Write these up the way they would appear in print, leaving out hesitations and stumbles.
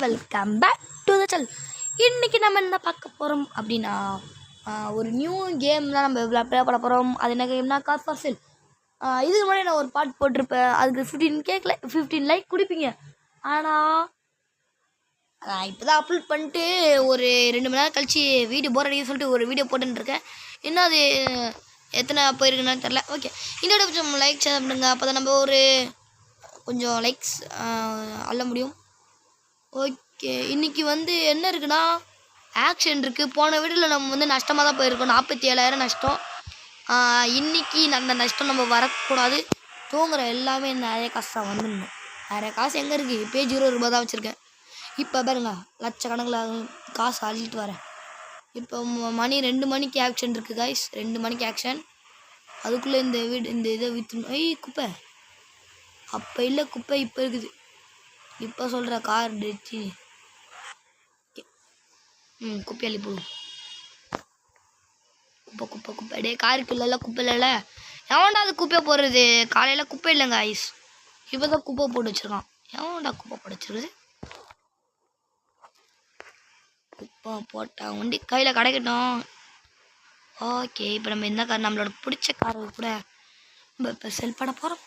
Welcome back to the channel. இன்றைக்கி நம்ம என்ன பார்க்க போகிறோம் அப்படின்னா ஒரு நியூ கேம் தான் நம்ம ப்ளே பண்ண போகிறோம். அது என்ன கேம்னா கார் ஃபார் சேல். இதுக்கு முன்னாடி நான் ஒரு பாட்டு போட்டிருப்பேன், அதுக்கு 15 லைக் கொடுப்பீங்க. ஆனால் நான் இப்போ தான் அப்லோட் பண்ணிட்டு ஒரு 2 மணி நேரம் கழிச்சு வீடியோ போர் அடிக்குன்னு சொல்லிட்டு ஒரு வீடியோ போட்டுருக்கேன். இன்னும் அது எத்தனை போயிருக்குன்னு தெரில. ஓகே, இந்த வீடியோ கொஞ்சம் லைக் ஷேர் பண்ணுங்க, அப்போ தான் நம்ம ஒரு கொஞ்சம் லைக்ஸ் அள்ள முடியும். ஓகே, இன்றைக்கி என்ன இருக்குன்னா ஆக்ஷன் இருக்குது. போன வீடியோவில் நம்ம நஷ்டமாக தான் போயிருக்கோம், 47,000 நஷ்டம். இன்றைக்கி அந்த நஷ்டம் நம்ம வரக்கூடாது. தூங்குற எல்லாமே நிறைய காசு தான் வந்துடணும். நிறைய காசு எங்கே இருக்குது? பேஜ் 20 ரூபா தான் வச்சுருக்கேன். இப்போ பாருங்க, லட்சக்கணக்கில் காசு அள்ளிட்டு வரேன். இப்போ மணி 2 மணிக்கு ஆக்ஷன் இருக்குது காய்ஸ். 2 மணிக்கு ஆக்ஷன். அதுக்குள்ளே இந்த இதை விற்றுணும். குப்பை அப்போ இல்லை, குப்பை இப்போ இருக்குது. இப்போ சொல்கிற கார் டெச்சி குப்பை அள்ளி போடும். குப்பை டே காருக்கு இல்லைல்ல, குப்பை இல்லைல்ல. எவன்டா அது குப்பை போடுறது? காலையில் குப்பை இல்லைங்க ஐஸ், இப்போ தான் குப்பை போட்டு வச்சுருக்கான். எவன்டா குப்பை போட்டு வச்சுருக்குது? குப்பை போட்டால் வண்டி கையில் கிடைக்கட்டும். ஓகே, இப்போ நம்ம என்ன கார், நம்மளோட பிடிச்ச காரை கூட நம்ம இப்போ செல் பண்ண போகிறோம்.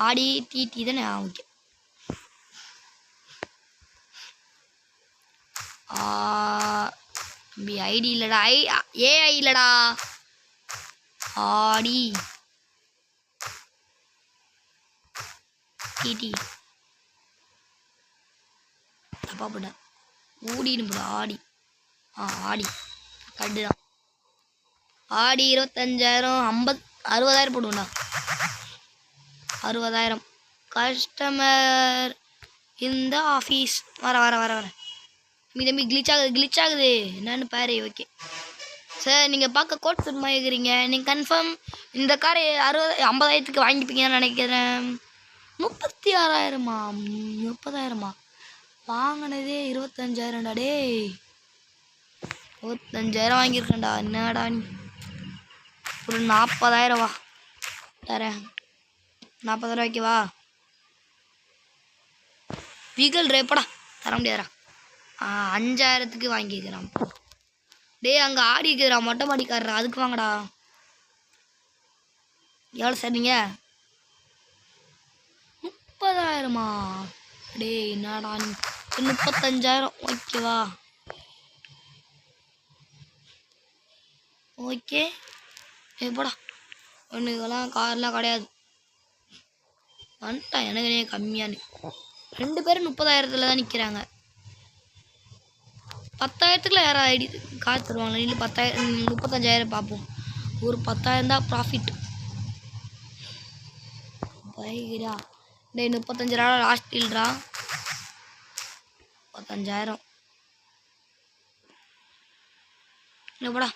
ஆடி டிடி தானே? ஓகே, தம்பி ஐடி இல்லைடா, ஏஐ இல்லைடா, ஆடி டிடி தப்பா போட்ட, ஊடின்னு போட. ஆடி ஆடி கட்டு தான். ஆடி 25,000 60,000 போடுவோம்டா. 60,000 கஸ்டமர் இந்த ஆஃபீஸ். வர தம்பி கிளிச் ஆகுது என்னன்னு பாரு. ஓகே சார், நீங்கள் பார்க்க கோட் சும்மா இருக்கிறீங்க. நீங்கள் கன்ஃபார்ம் இந்த காரை 50,000 வாங்கிப்பீங்கன்னு நினைக்கிறேன். 36,000மா? 30,000மா? வாங்கினதே 25,000டா. டே 25,000 வாங்கியிருக்கேன்டா. என்னடா நீ? ஒரு 40,000 வா தரேன். 40,000 ஓகேவா? வீகல் ரேப்படா தர முடியாதா? 5,000 வாங்கிக்கிறான். டே அங்கே ஆடி இருக்கிறா, மொட்டை மாடிக்காரரா, அதுக்கு வாங்கடா. எவ்வளோ சார் நீங்கள்? 30,000மா? டே என்னடா நீ? 35,000 ஓகேவா? ஓகே போடா. ஒன்றுக்கெல்லாம் கார்லாம் கிடையாது. வந்துட்டான் எனக்கு கம்மியானு. 2 பேரும் 30,000 தான் நிற்கிறாங்க. 10,000 யாராவது ஐடி கார் தருவாங்களா? இல்லை 10,000 35,000 பார்ப்போம். ஒரு 10,000 தான் ப்ராஃபிட். பைகிறா டே 35,000 லாஸ்ட் இல்லைடா. 35,000 இல்லைப்படா.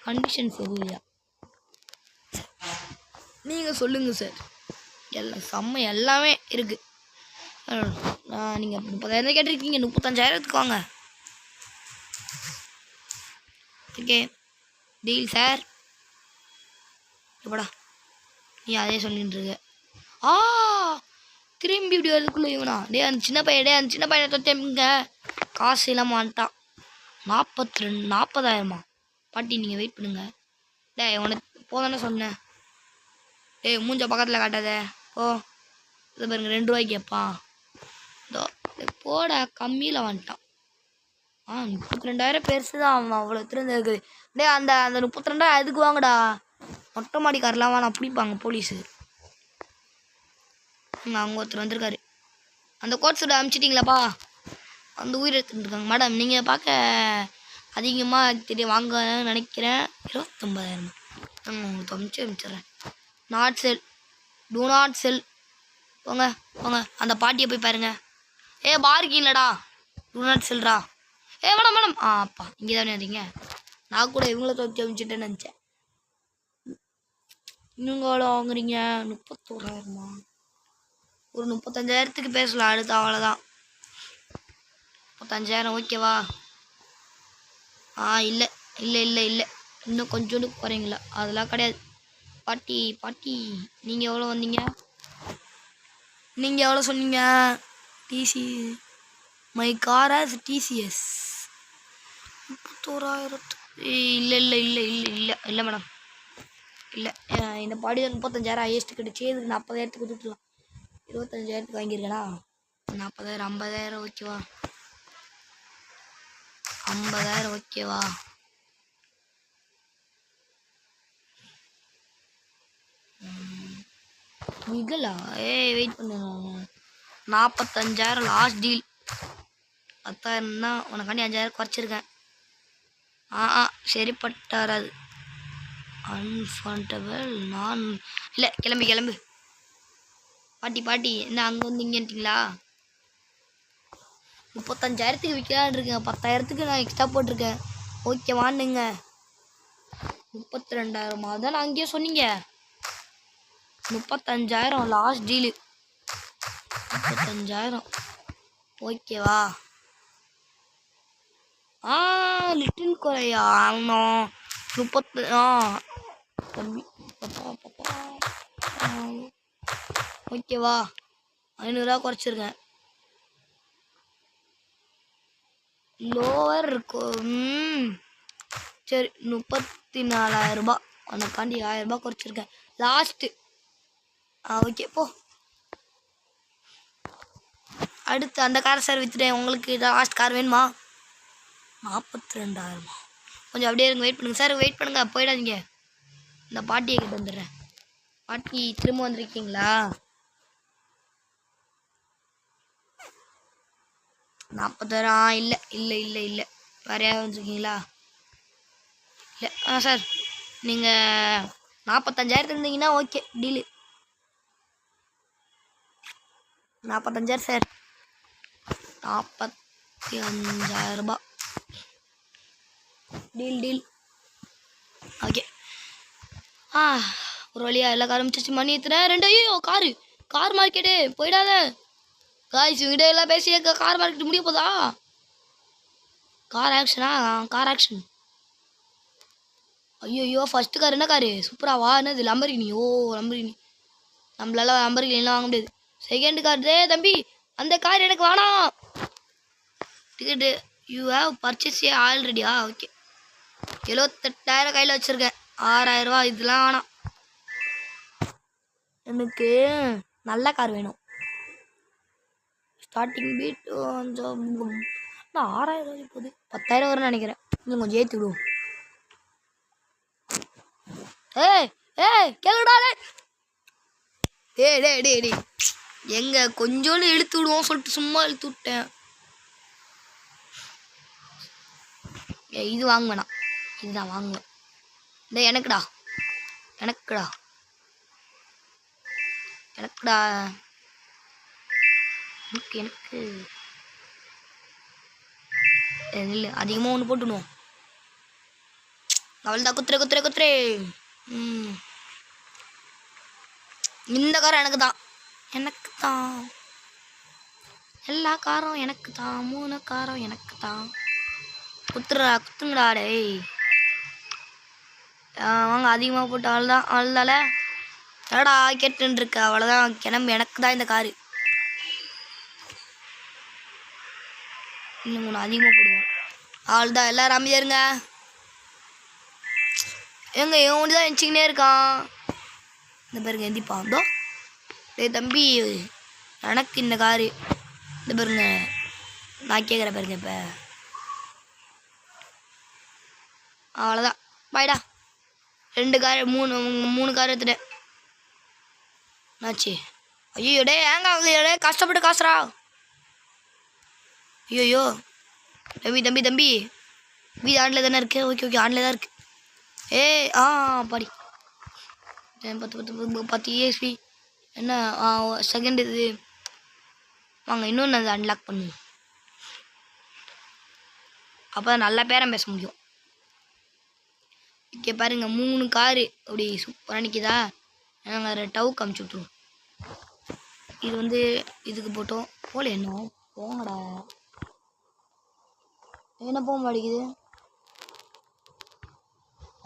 கண்டிஷன் சரியா? நீங்கள் சொல்லுங்கள் சார். எல்லாம் எல்லாமே இருக்குது. நீங்கள் 30,000 கேட்டிருக்கீங்க, 35,000 வாங்க. Okay deal sir. எப்படா நீ அதே சொல்லிட்டு இருக்க? திரும்பி இப்படி வரதுக்குள்ளே இவனா? அந்த சின்ன பையனை தொத்தங்க காசு இல்லாமல் வந்துட்டான். 40,000மா? பாட்டி நீங்கள் வெயிட் பண்ணுங்க. டே உனக்கு போதானே சொன்னேன். மூஞ்ச பக்கத்தில் காட்டாத. ஓ இது பாருங்க, 2 ரூபாய்க்கு கேட்பான். போட கம்மியில் வந்துட்டான். 32,000 பெருசு தான். அவன் அவ்வளோ திருந்த இருக்குது. டே அந்த 32,000 அதுக்கு வாங்கடா. மொட்டை மாடிக்காரெலாம் நான் பிடிப்பாங்க போலீஸு. அவங்க ஒருத்தர் வந்திருக்காரு. அந்த கோட் சூட் அனுப்பிச்சிட்டிங்களாப்பா? அந்த உயிர் எடுத்துகிட்டு இருக்காங்க. மேடம் நீங்கள் பார்க்க அதிகமாக தெரிய வாங்க நினைக்கிறேன். 29,000 உங்களுக்கு அனுப்பிச்சிடுறேன். Not sell, two not sell. போங்க அந்த பாட்டியை போய் பாருங்க. பாருக்கீங்களடா, டூ நாட் செல்றா. மேடம் அப்பா இங்கே தானே இருந்தீங்க. நான் கூட இவங்கள தொச்சு அனுப்பிச்சிட்டேன்னு நினச்சேன். இன்னும் எவ்வளோ வாங்குறீங்க? 31,000மா? ஒரு 35,000 பேசலாம் அடுத்து. அவ்வளோதான். 35,000 ஓகேவா? இல்லை இன்னும் கொஞ்சோண்டு குறைங்களா? அதெல்லாம் கிடையாது. பாட்டி நீங்கள் எவ்வளோ வந்தீங்க? நீங்கள் எவ்வளோ சொன்னீங்க? DC my car as DCS 31,000. இல்லை இல்லை இல்லை இல்லை இல்லை இல்லை மேடம் இல்லை. இந்த பாடி 35,000 ஹையஸ்ட் கிடச்சி இதுக்கு 40,000 கொடுத்துக்கலாம். 25,000 வாங்கியிருக்கேனா 40,000 50,000 ஓகேவா 50,000 ஓகேவா மிகலா வெயிட் பண்ணுங்க 45,000 லாஸ்ட் டீல் 10,000 தான் உனக்காண்டி 5,000 குறைச்சிருக்கேன். சரிப்பட்டாராது அன்ஃபண்டபிள் நான் இல்லை கிளம்பு பாட்டி என்ன அங்கே வந்து இங்கேன்ட்டிங்களா 35,000 விற்கலான்னு இருக்கேன் 10,000 நான் எக்ஸ்ட்ரா போட்டிருக்கேன் ஓகேவானுங்க 32,000 தான் நான் அங்கேயே சொன்னீங்க 35,000 லாஸ்ட் டீலு 35,000 ஓகேவா லிட்டில் குறையா ஆகணும் 30 தம்பி ஓகேவா 500 குறைச்சிருக்கேன் லோவர் இருக்கும் சரி 34,000 உனக்காண்டி 1,000 குறைச்சிருக்கேன் லாஸ்ட்டு ஓகே போ அடுத்து அந்த காரை சார் விற்றுட்டேன். உங்களுக்கு லாஸ்ட் கார் வேணுமா 42,000 கொஞ்சம் அப்படியே இருங்க வெயிட் பண்ணுங்கள் சார் வெயிட் பண்ணுங்கள் போயிடாதீங்க இந்த பாட்டியை கிட்ட வந்துடுறேன். பாட்டி திரும்ப வந்திருக்கீங்களா 40,000 இல்லை இல்லை இல்லை இல்லை வேறு யாரும் வந்துருக்கீங்களா இல்லை சார் நீங்கள் 45,000 இருந்தீங்கன்னா okay deal 45,000 sir 45,000 deal okay ஒரு வழியாக எல்லாம் ஆரம்பிச்சிச்சு மணி எத்தனை 2 ஐயோ கார் மார்க்கெட்டு போயிடாத காய்ஸ் இவங்கிட்ட எல்லாம் பேசி கார் மார்க்கெட் முடிய போதா கார் ஆக்ஷன் ஐயோ ஃபஸ்ட்டு கார் என்ன காரு சூப்பராவா என்னது லம்பர்கினி லம்பர்கினி நம்மளால லம்பர்கினிலாம் வாங்க முடியாது. செகண்ட் கார் தம்பி அந்த கார் எனக்கு வேணாம் டிக்கெட்டு யூ ஹேவ் பர்ச்சேஸ் ஆல்ரெடியா ஓகே 78,000 கையில் வச்சுருக்கேன் 6,000 இதெல்லாம் வேணாம் எனக்கு நல்ல கார் வேணும். ஸ்டார்டிங் பீட் கொஞ்சம் 6,000 போகுது 10,000 வரும்னு நினைக்கிறேன் இன்னும் கொஞ்சம் ஏற்றி விடுவோம். கேளுடாலே டே எங்க கொஞ்சோண்டு இழுத்து விடுவோம் சொல்லிட்டு சும்மா இழுத்து விட்டேன். இது வாங்க வேணாம் இதுதான் வாங்குவேன் இந்த எனக்குடா எனக்கு இல்லை அதிகமாக ஒன்று போட்டுடுவோம் அவள் தான் குத்துறே இந்த காரம் எனக்கு தான் எல்லா காரம் எனக்கு தான் 3 காரம் எனக்கு தான் குத்துங்கடா டேய் வாங்க அதிகமாக போட்டு அவள்தால என்னடா கேட்டுருக்கு அவ்வளோதான் கிளம்பு எனக்கு தான் இந்த காரு இன்னும் 3 அதிகமாக போடுவோம் அவள்தான் எல்லாரும் அமைதியா இருங்க எங்க இவன் தான் எந்திச்சிக்கினே இருக்கான் இந்த பாருங்க எந்திப்பான் தோ டேய் தம்பி எனக்கு இந்த காரு இந்த பாருங்க நான் கேட்குறேன் பாருங்க இப்போ அவ்வளோதான் பாய்டா 2 கார் 3 கார் எடுத்துட்டேன் ஆச்சு. ஐயோ டே ஏங்க ஆகுது கஷ்டப்பட்டு காசுரா ஐயோ தம்பி வீடு ஆண்டில் தானே இருக்கு ஓகே ஆண்டில் தான் இருக்கு பாடி 10 EXP என்ன செகண்ட் இது வாங்க இன்னொன்று அதை அன்லாக் பண்ணுவோம் அப்போ தான் நல்லா பேரம் பேச முடியும். இங்கே பாருங்க 3 காரு அப்படி சூப்பராக நிற்கிதா நாங்கள் டவுக்கு அமுச்சு விட்ருவோம். இது வந்து இதுக்கு போட்டோம் போல என்ன போங்கடா என்ன போக மாட்டேங்குது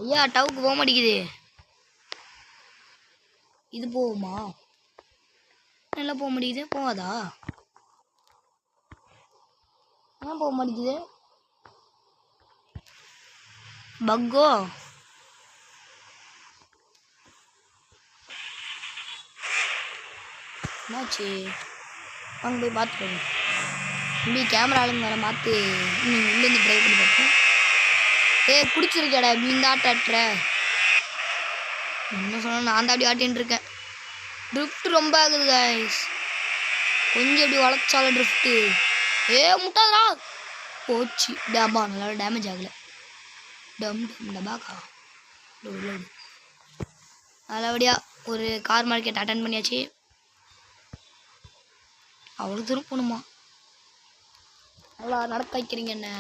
ஐயா டவுக்கு போக மாட்டேங்குது இது போகுமா நல்லா போக மாட்டேங்குது போகாதா ஏன் போக மாட்டேங்குது பக்கோ என்னாச்சு அங்கே போய் பார்த்துக்கோங்க இப்படி கேமரா ஆளுங்க பார்த்து நீங்கள் உள்ளேருந்து ட்ரைவ் பண்ணி பார்ப்போம் குடிச்சிருக்கடா நீ இந்த ஆட்டுற என்ன சொன்ன நான் தான் அப்படி ஆட்டின்னு இருக்கேன் ட்ரிஃப்ட் ரொம்ப ஆகுது கைஸ் கொஞ்சம் எப்படி வளைச்சாலும் ட்ரிஃப்ட்டு முட்டாதா போச்சு டபா நல்லா டேமேஜ் ஆகலை டம் டம் டபாக்கா நல்லபடியாக ஒரு கார் மார்க்கெட் அட்டன் பண்ணியாச்சு அவ்வளோ தூரம் போகணுமா நல்லா நடக்க வைக்கிறீங்க என்ன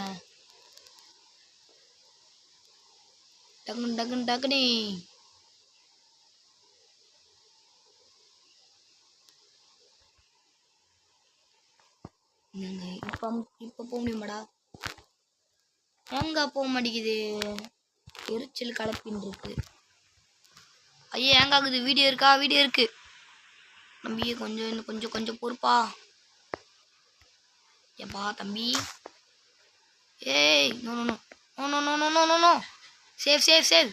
டக்குன்னு டக்குன்னு டக்குனே இப்போ போக முடியுமாடா எங்க போக மாட்டேங்குது எரிச்சல் கலப்பின்னு இருக்கு ஐயா ஏங்க ஆகுது வீடியோ இருக்கா வீடியோ இருக்கு தம்பி கொஞ்சம் இன்னும் கொஞ்சம் கொஞ்சம் பொறுப்பா ஏப்பா தம்பி ஏய் no no no no no no no no no save save save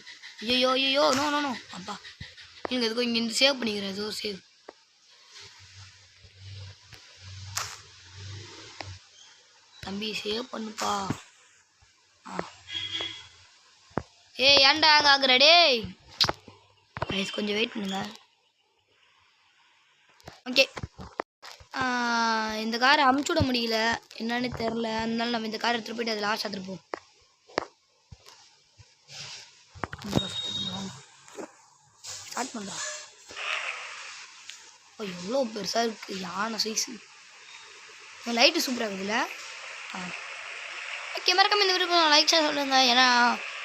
ஐயோ ஐயோ நோ நோ நோ அப்பா நீங்கள் எதுக்கும் இங்கேருந்து சேவ் பண்ணிக்கிறேன் ஏதோ சேவ் தம்பி சேவ் பண்ணுப்பா ஏன்டா அங்கே ஆகுற டேய் கொஞ்சம் வெயிட் பண்ணுங்க ஓகே இந்த காரை அமுச்சு விட முடியல என்னன்னு தெரில அதனால நம்ம இந்த காரை எடுத்துகிட்டு போயிட்டு அதில் லாஸ்ட் எடுத்துருப்போம் ஸ்டார்ட் பண்ணுறா எவ்வளோ பெருசாக இருக்குது யானை சைஸு லைட்டு சூப்பராக இருக்குதுல்ல ஓகே மறக்காம இந்த வீடியோ லைக் ஷேர் சொல்லுங்கள் ஏன்னா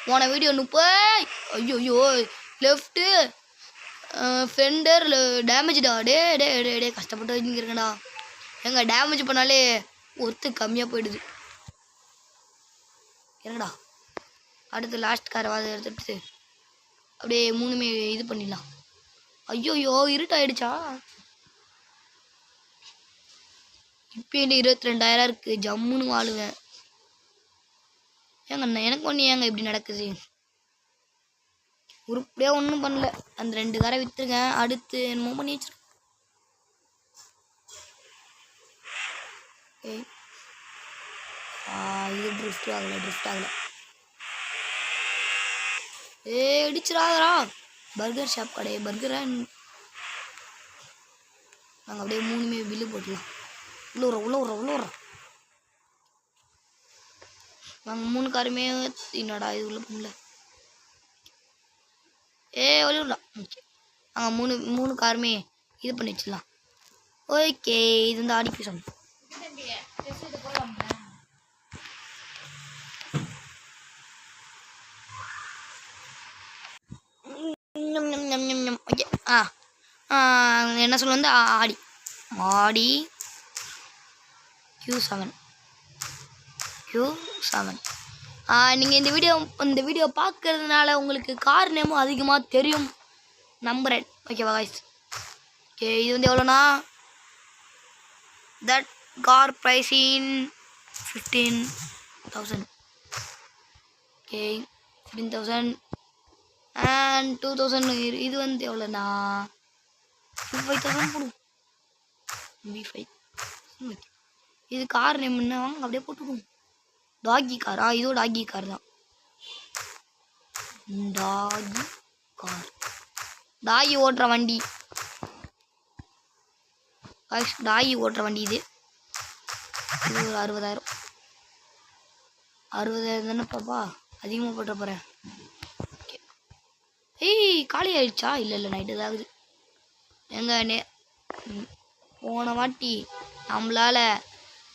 போன வீடியோ 30 ஐயோ லெஃப்ட்டு ஃபெண்டர் டேமேஜ்டா டே கஷ்டப்பட்டு வச்சுருக்கேன்டா எங்க டேமேஜ் பண்ணாலே ஒர்த்து கம்மியாக போயிடுது என்னடா அடுத்து லாஸ்ட் காரை எடுத்துட்டு அப்படியே மூணுமே இது பண்ணிடலாம் ஐயோ இருட்டாயிடுச்சா இப்போ 22,000 இருக்குது ஜம்முன்னு வாழுவேன் ஏங்கண்ணா எனக்கு ஒன்று ஏங்க இப்படி நடக்குது உருப்படியே ஒன்றும் பண்ணல அந்த 2 காரை விற்றுருங்க அடுத்து என்னமோ பண்ணி வச்சிருக்கேன் இது ட்ரிஃப்ட் ஆகலை அடிச்சிடாதரா பர்கர் ஷாப் கடை பர்கரை நாங்கள் அப்படியே மூணுமே பில்லு போட்டுலாம் உள்ள நாங்கள் 3 காருமே என்னடா இது உள்ள பண்ணல ஒளிவிடலாம் ஓகே நாங்கள் மூணு காருமே இது பண்ணி வச்சிடலாம் ஓகே இது வந்து ஆடி பேசணும் ஓகே என்ன சொல்ல வந்து ஆடி Q7 நீங்கள் இந்த வீடியோ பார்க்கறதுனால உங்களுக்கு கார் நேமும் அதிகமாக தெரியும் நம்புகிறேன் ஓகேவா காய்ஸ் ஓகே இது வந்து எவ்வளோண்ணா that car price in 15,000 okay 15,000 and 2,000 இது வந்து எவ்வளோண்ணா 5,000 போடும் V5 ஓகே இது கார் நேம் என்ன வாங்க அப்படியே போட்டுவிடுவோம் டாகி கார் இதோ டாகி கார் தான் டாகி ஓட்டுற வண்டி டாகி ஓட்டுற வண்டி இது ஒரு 60,000 தானே பாப்பா அதிகமாக போட்ட போகிறேன் ஓகே காலி ஆயிடுச்சா இல்லை நைட்டு தான் ஆகுது எங்க போன வாட்டி நம்மளால்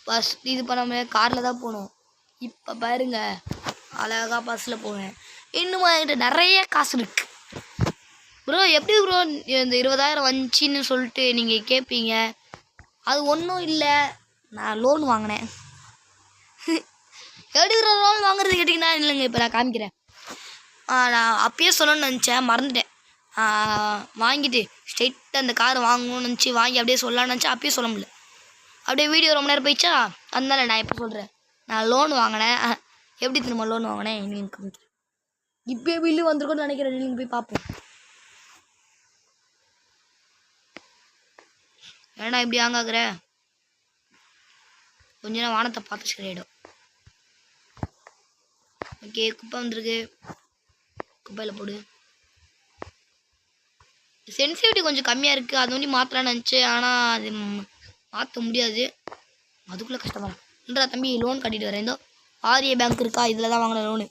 பஸ் இது பண்ணாம காரில் தான் போகணும் இப்போ பாருங்க அழகாக பஸ்ஸில் போவேன் இன்னும் என்கிட்ட நிறைய காசு இருக்கு ப்ரோ எப்படி ப்ரோ இந்த 20,000 வந்துச்சின்னு சொல்லிட்டு நீங்கள் கேட்பீங்க அது ஒன்றும் இல்லை நான் லோன் வாங்கினேன் எப்படி லோன் வாங்குறது கேட்டிங்கன்னா இல்லைங்க இப்போ நான் காமிக்கிறேன் நான் அப்பயே சொல்லணும்னு நினச்சேன் மறந்துட்டேன் வாங்கிட்டு ஸ்ட்ரெயிட்டாக அந்த கார் வாங்கணும்னு நினச்சி வாங்கி அப்படியே சொல்லலாம்னு நினச்சேன் அப்பயே சொல்ல முடியல அப்படியே வீடியோ ரொம்ப நேரம் போயிடுச்சா அதனால நான் எப்போ சொல்கிறேன் நான் லோன் வாங்கினேன். எப்படி திரும்ப லோன் வாங்கினேன் நீங்கள் காமிக்கிறேன். இப்போயே பில்லு வந்திருக்கும்னு நினைக்கிறேன். நீங்கள் போய் பார்ப்போம். ஏன்னா இப்படி ஆங்காக்குற கொஞ்ச நேரம் வானத்தை பார்த்து சரியாயிடும். ஓகே, குப்பை வந்துருக்கு. குப்பையில் போடு. சென்சிட்டிவிட்டி கொஞ்சம் கம்மியாக இருக்குது. அது வந்து மாற்றலான்னு நினச்சேன். ஆனால் அது மாற்ற முடியாது. அதுக்குள்ளே கஷ்டப்படுறா தம்பி. லோன் கட்டிட்டு வரேன். இந்த ஆரிய பேங்க் இருக்கா, இதில் தான் வாங்கின லோனு.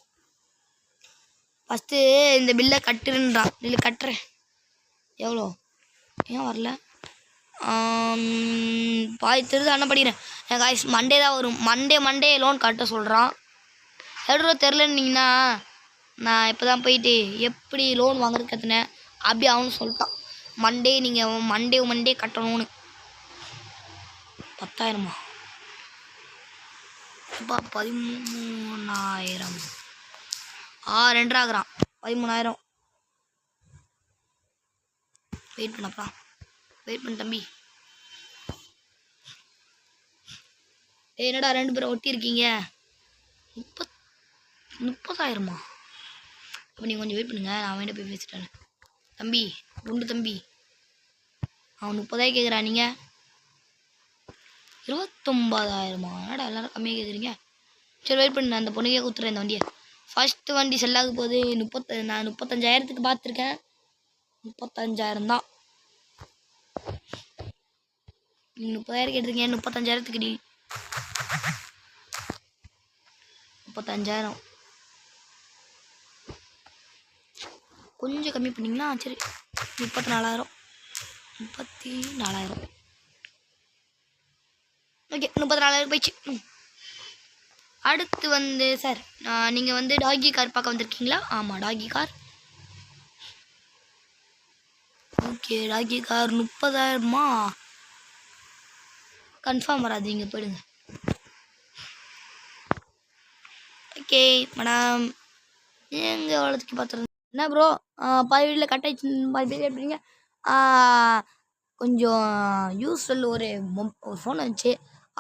ஃபஸ்ட்டு இந்த பில்லை கட்டுறேன்றான். இல்லை கட்டுறேன். எவ்வளோ? ஏன் வரல? பாதி தெரிஞ்சு அண்ணன் படிக்கிறேன். காய்ஸ் மண்டே தான் வரும். மண்டே லோன் கட்ட சொல்கிறான். எவ்வளோ தெரிலன்னீங்கன்னா நான் இப்போ தான் போயிட்டு எப்படி லோன் வாங்குறது கற்றுனேன். அப்படி அவனு சொல்லிட்டான். நீங்கள் மண்டே கட்டணும்னு. 10,000மா? இப்போ 13,000. 2 ஆகுறான். 13,000. வெயிட் பண்ண தம்பி. என்னடா 2 பேரும் ஒட்டி இருக்கீங்க? 30,000மா? அப்போ நீங்கள் கொஞ்சம் வெயிட் பண்ணுங்க. நான் அவன்கிட்ட போய் பேசிட்டேன். தம்பி, குண்டு தம்பி, அவன் 30,000 கேட்குறான். நீங்கள் 29,000மா? என்னடா எல்லாரும் கம்மியாக கேட்குறீங்க? சரி வெயிட் பண்ணு, நான் அந்த பொண்ணுக்கே கொடுத்துறேன் இந்த வண்டியை. ஃபஸ்ட்டு வண்டி செல்லாக போகுது. நான் 35,000க்கு பார்த்துருக்கேன். 35,000 தான். நீங்கள் 30,000 கேட்டிருக்கீங்க. 35,000க்கு டி 35,000 கொஞ்சம் கம்மி பண்ணிங்களா? சரி 34,000. ஓகே, 34,000 போயிடுச்சு. அடுத்து வந்து சார், நீங்கள் வந்து டாகி கார் பார்க்க வந்திருக்கீங்களா? ஆமாம், டாகி கார். ஓகே, டாகி கார் 30,000மா? கன்ஃபார்ம் வராது, போயிடுங்க. ஓகே மேடம், எங்கே வளர்த்துக்கு பார்த்துருந்தேன். என்ன ப்ரோ, பாதி வீட்டில் கட் ஆயிடுச்சு. பாதி பேர் கேட்பீங்க. கொஞ்சம் யூஸ்ஃபுல் ஒரு ஃபோன் வந்துச்சு.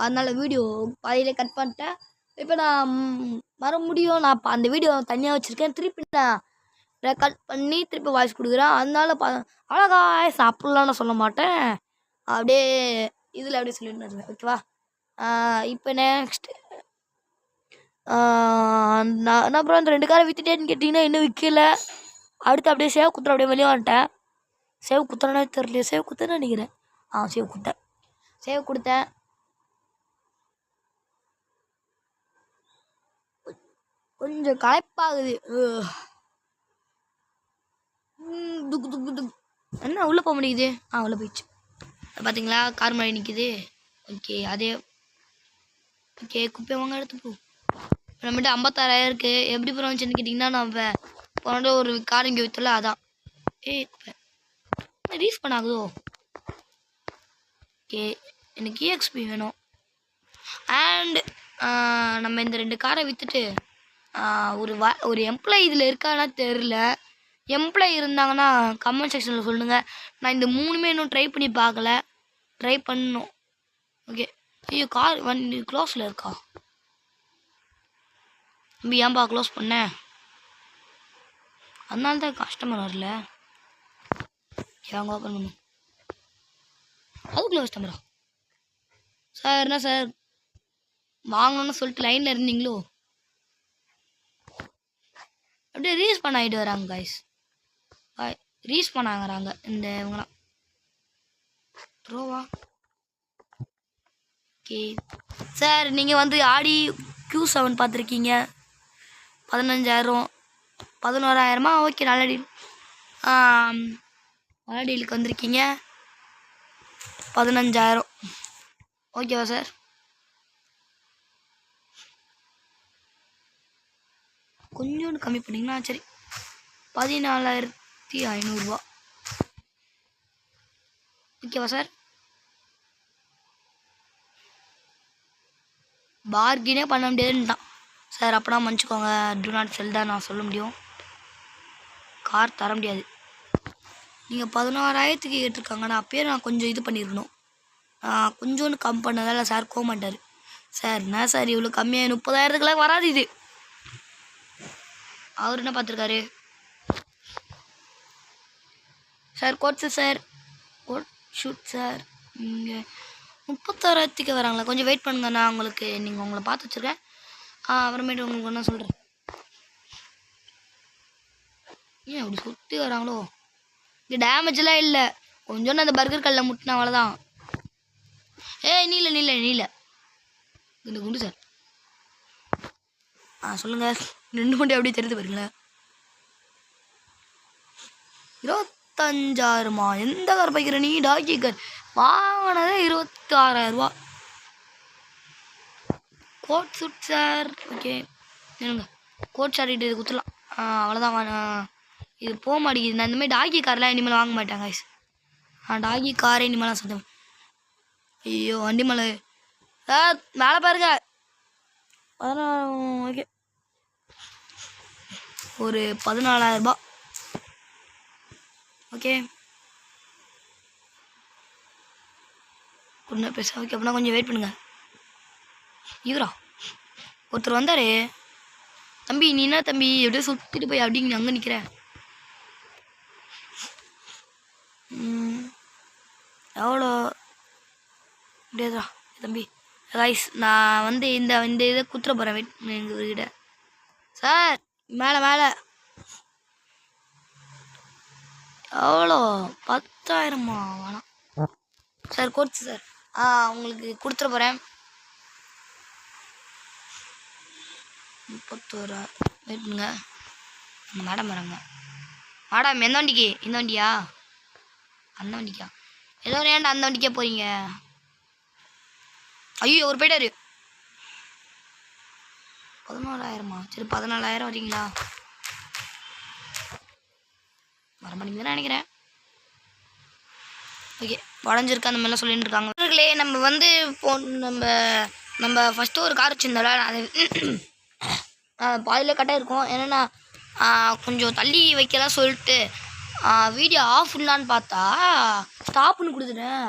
அதனால் வீடியோ பாதியிலே கட் பண்ணிட்டேன். இப்போ நான் வர முடியும். நான் அந்த வீடியோ தனியாக வச்சுருக்கேன். திருப்பி நான் ரெக்கார்ட் பண்ணி திருப்பி வாய்ஸ் கொடுக்குறேன். அதனால அழகா அப்படிலாம் நான் சொல்ல மாட்டேன். அப்படியே இதில் அப்படியே சொல்லிட்டு இருக்கேன். ஓகேவா? இப்போ நெக்ஸ்ட் நான் அப்புறம் அந்த 2 காரை விற்றுட்டேன்னு கேட்டிங்கன்னா இன்னும் விற்கல. அடுத்து அப்படியே சேவ் குத்துற அப்படியே வெளியே வந்துட்டேன். சேவ் குத்துறனே தெரியல. சேவ் குத்துன்னு நினைக்கிறேன். சேவ் கொடுத்தேன். கொஞ்சம் களைப்பாகுது. என்ன உள்ளே போக முடியுது? உள்ளே போயிடுச்சு. பார்த்தீங்களா, கார் மழை நிற்கிது. ஓகே, அதே ஓகே. குப்பை வாங்க எடுத்து போ. நம்மகிட்ட 56,000 இருக்குது. எப்படி போகிறோம்னு கேட்டிங்கன்னா, நம்ம போன ஒரு கார் இங்கே விற்றல. அதான் ரீஸ் பண்ணாகுதோ. ஓகே, எனக்கு EXP வேணும். அண்ட் நம்ம இந்த 2 காரை விற்றுட்டு ஒரு எம்ப்ளாயி இதில் இருக்கான்னா தெரில. எம்ப்ளாயி இருந்தாங்கன்னா கமெண்ட் செக்ஷனில் சொல்லுங்கள். நான் இந்த 3மே இன்னும் ட்ரை பண்ணி பார்க்கல. ட்ரை பண்ணணும். ஓகே. ஐயோ, கார் வண்டி க்ளோஸில் இருக்கா? தம்பி ஏன்பா க்ளோஸ் பண்ணேன்? அதனால தான் கஸ்டமர் வரல. வாங்க ஓப்பன் பண்ணும். அதுக்குள்ளே கஸ்டமரா? சார் என்ன சார் வாங்கணும்னு சொல்லிட்டு லைனில் இருந்தீங்களோ? அப்படியே ரீஸ் பண்ண ஆகிட்டு வராங்க கைஸ். ரீஸ் பண்ணாங்கிறாங்க இந்த இவங்களாம். ப்ரோவா? ஓகே சார், நீங்கள் வந்து ஆடி Q7 பார்த்துருக்கீங்க. 15,000. 11,000மா? ஓகே, நல்ல டீல். நல்ல டீலுக்கு வந்திருக்கீங்க. 15,000 ஓகேவா சார்? கொஞ்சோண்டு கம்மி பண்ணிங்கன்னா சரி. 14,500 ஓகேவா சார்? பார்கினே பண்ண முடியாதுன்ட்டான் சார். அப்போனா மன்னிச்சுக்கோங்க, டூ நாட் செல் தான் நான் சொல்ல முடியும். கார் தர முடியாது. நீங்கள் 16,000க்கு கேட்டிருக்காங்க. நான் அப்பயே நான் கொஞ்சம் இது பண்ணியிருக்கணும். கொஞ்சோண்டு கம் பண்ணதால் சார் கோவ மாட்டார். சார் என்ன சார் இவ்வளோ கம்மியாக 30,000க்குலாம் வராது இது. அவர் என்ன பார்த்துருக்காரு sir? Coats sir, coat suit sir. இங்கே 36,000க்கு வராங்களா? கொஞ்சம் வெயிட் பண்ணுங்க, நான் உங்களுக்கு நீங்கள் உங்களை பார்த்து வச்சுருக்கேன். அப்புறமேட்டு உங்களுக்கு என்ன சொல்கிறேன். ஏன் அப்படி சுற்றி வராங்களோ? இங்கே டேமேஜெலாம் இல்லை, கொஞ்சோண்டு அந்த பர்கர் கல்லில் முட்டினா அவ்வளோதான். நீல இந்த குண்டு சார். சொல்லுங்கள். 2 குண்டு அப்படியே தெரிஞ்சு பாருங்களேன். 25,000மா? எந்த கார் பைக்கிற நீ? டாக்கி கார் வாங்கினதே 26,000 கோட் சூட் சார். ஓகே என்னங்க கோட் ஷார்ட் இது குத்துலாம். அவ்வளோதான். இது போக மாட்டேங்குது. நான் இந்தமாதிரி டாக்கி கார்லாம் இனிமேல் வாங்க மாட்டாங்க. டாக்கி காரே இனிமேலாம் சத்தம். ஐயோ வண்டி மலை சார் மேலே பாருங்க. ஓகே ஒரு 14,000 ஓகே கொஞ்சம் பேச. ஓகே அப்படின்னா கொஞ்சம் வெயிட் பண்ணுங்க. இவரா ஒருத்தர் வந்தார். தம்பி நீ என்ன தம்பி எப்படியோ சுற்றிட்டு போய் அப்படிங்க அங்கே நிற்கிற? எவ்வளோ அப்படியேதா தம்பி? ரைஸ் நான் வந்து இந்த இதை குத்துற போகிறேன். வெயிட் எங்கள் கிட்ட சார். மேலே எவ்வளோ? 10,000மா? வேணாம் சார். கோட்ஸ் சார் உங்களுக்கு கொடுத்துட போகிறேன். 31,000 வெயிட் பண்ணுங்க. மேடம் வராங்க. மேடம் எந்த வண்டிக்கு? இந்த வண்டியா? அந்த வண்டிக்கா? ஏதோ ஏன்டா அந்த வண்டிக்கே போகிறீங்க? ஐயோ ஒரு போயிட்டாரு. 14,000மா? சரி 14,000 வரீங்களா? வர மாட்டேங்குதுன்னு நினைக்கிறேன். ஓகே உடஞ்சிருக்கு அந்த மாதிரிலாம் சொல்லிட்டு இருக்காங்க. நம்ம வந்து நம்ம ஃபஸ்ட்டு ஒரு கார் வச்சுருந்தோம்ல, அது பாதியில் கட்டாக இருக்கும். என்னென்னா கொஞ்சம் தள்ளி வைக்கலாம் சொல்லிட்டு வீடியோ ஆஃப் பண்ணலான்னு பார்த்தா ஸ்டாப்புன்னு கொடுத்துட்டேன்.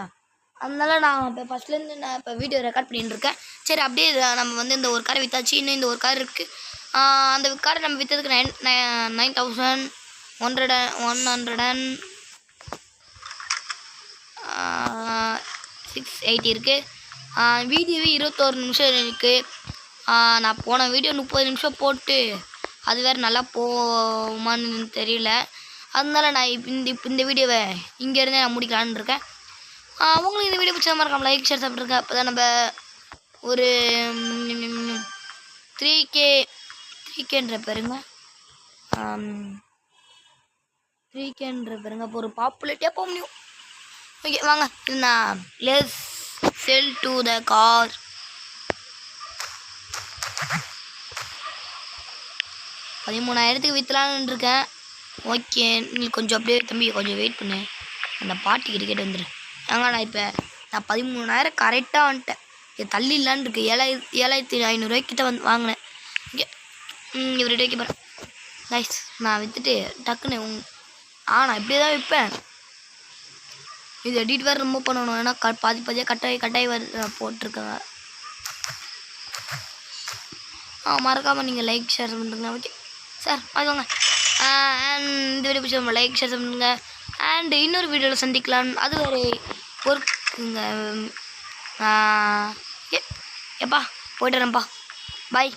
அதனால நான் இப்போ ஃபஸ்ட்லேருந்து நான் இப்போ வீடியோ ரெக்கார்ட் பண்ணிட்டு இருக்கேன். சரி அப்படியே நம்ம வந்து இந்த ஒரு காரை விற்றாச்சு. இன்னும் இந்த ஒரு கார் இருக்குது. அந்த காரை நம்ம விற்றதுக்கு 9,680 இருக்குது. வீடியோவே 21 நிமிஷம் இருக்குது. நான் போன வீடியோ 30 நிமிஷம் போட்டு அது வேறு நல்லா போமான்னு தெரியல. அதனால நான் இந்த வீடியோவை இங்கேருந்தே நான் முடிக்கலான்னு இருக்கேன். உங்களுக்கு இந்த வீடியோ பிடிச்ச மாதிரி இருக்காமல் லைக் ஷேர் சாப்பிட்ருக்கேன். அப்போ தான் நம்ம ஒரு 3Kன்ற பாருங்க. 3Kன்ற பாருங்க. அப்போ ஒரு பாப்புலேட்டியாக போக முடியும். ஓகே வாங்க நான் let's sell to the car. 13,000க்கு விற்றலான்னு இருக்கேன். ஓகே நீ கொஞ்சம் அப்படியே தம்பி கொஞ்சம் வெயிட் பண்ணு. அந்த பாட்டிக்கிட்ட கேட்டு வந்துடு. நான் இப்போ 13,000 கரெக்டாக வந்துட்டேன். இது தள்ளி இல்லான்னு இருக்கு. 7,500 கிட்ட வந்து வாங்கினேன். ஓகே இவர்கிட்ட வைக்க போகிறேன். கைஸ் நான் விற்றுட்டு டக்குன்னு நான் இப்படியே தான் விற்பேன். இது எடிட் வேறு ரொம்ப பண்ணணும். ஏன்னா பாதியாக கட்டாய் போட்டிருக்காங்க. மறக்காமல் நீங்கள் லைக் ஷேர் பண்ணுறீங்க. ஓகே சார் வாங்க. அண்ட் இந்த வீடியோ பிடிச்ச லைக் ஷேர் பண்ணுங்க. அண்ட் இன்னொரு வீடியோவில் சந்திக்கலாம். அது வேறு ஒர்க்குங்க. எப்பா போய்ட்டு வரேன்ப்பா. பாய்.